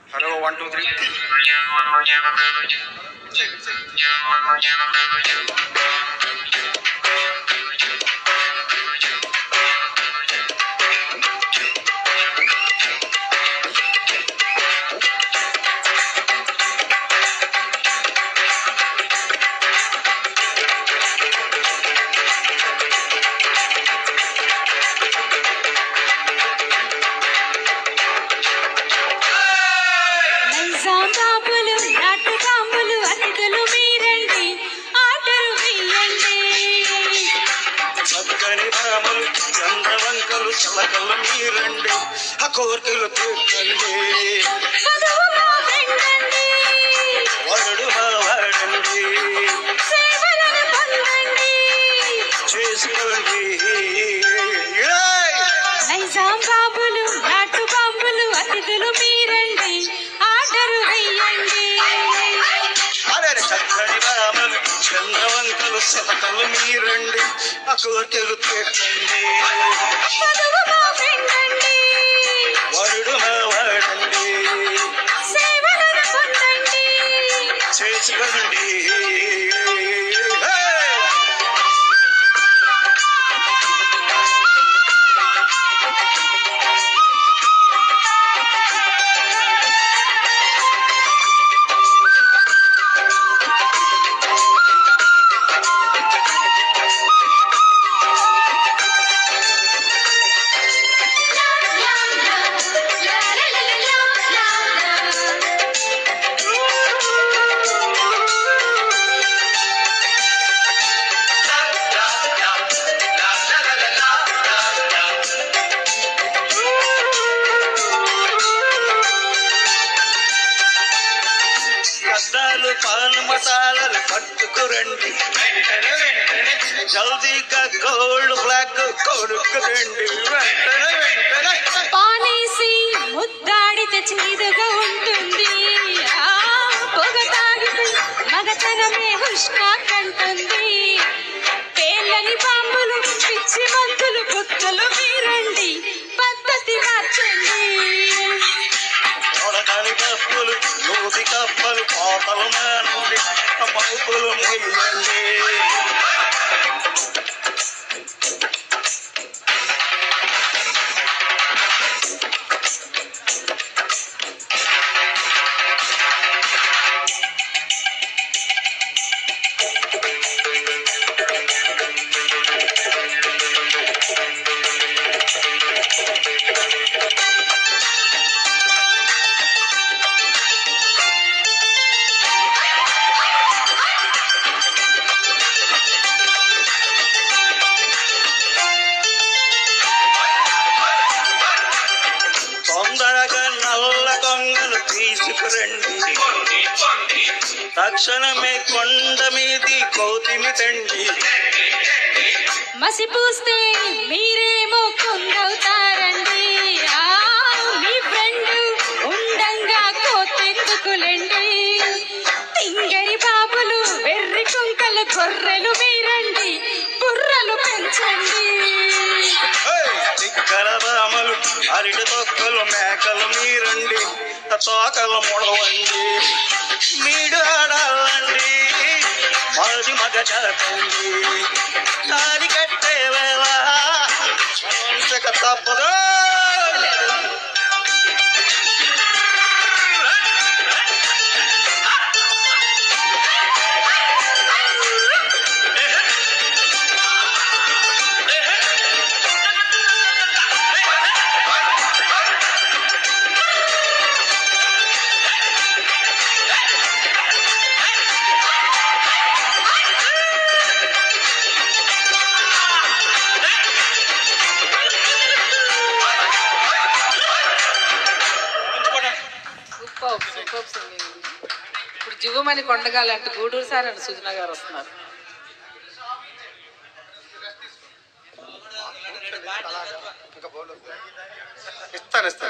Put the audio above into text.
Hello 1 2 3 చంద్రవంకలు చలకలు మీరండి ఆ కోరికలు తీర్చండి వరుడు వాడండి చేసుకోండి నైజాం బాబులు నాటు బాంబులు అతిథులు మీరండి ఆర్డరు వెయ్యండి చక్కని రామలు చంద్రవంకలు చలకలు మీరండి ఆ కోరికలు తీర్చండి వరుడు వాడండి చేసుకోండి పాన్ మసాలాలు పట్టుకురండి జల్దీగా గోల్డ్ బ్లాక్ కొనుక్కురండి వెంటనే పానేసి ముద్దాడితే చేదుగా ఉంటుంది పొగ తాగితే మగతనమే హుష్కా కంటుంది పేర్లని బాంబులు పిచ్చి మందులు బుద్ధలు మీరండి పద్ధతి మార్చండి కప్పులు నూతి కప్పలు కోతలు మానండి మౌతులు మొయ్యండి తక్షణమే కొండ మీది కోతిని తండి మసి పూస్తే మీరేమో కొంగవుతారండి మీ ఫ్రెండ్ ఉండంగా కోతెందుకులండి తింగరి బాబులు వెర్రి కుంకలు గొర్రెలు మీరండి బుర్రలు పెంచండి చిక్కల బామలు అరిటి తొక్కలు మేకలు మీరండి తోకలు ముడవండి మీడు ఆడాలండి మాది మగ చేతండి తాడి కట్టే వేళ తప్పదు ఇప్పుడు జివ్వమని కొండగాలి అంటే గూడూరు సార్ అండ్ సుజనా గారు వస్తున్నారు. ఇస్తాను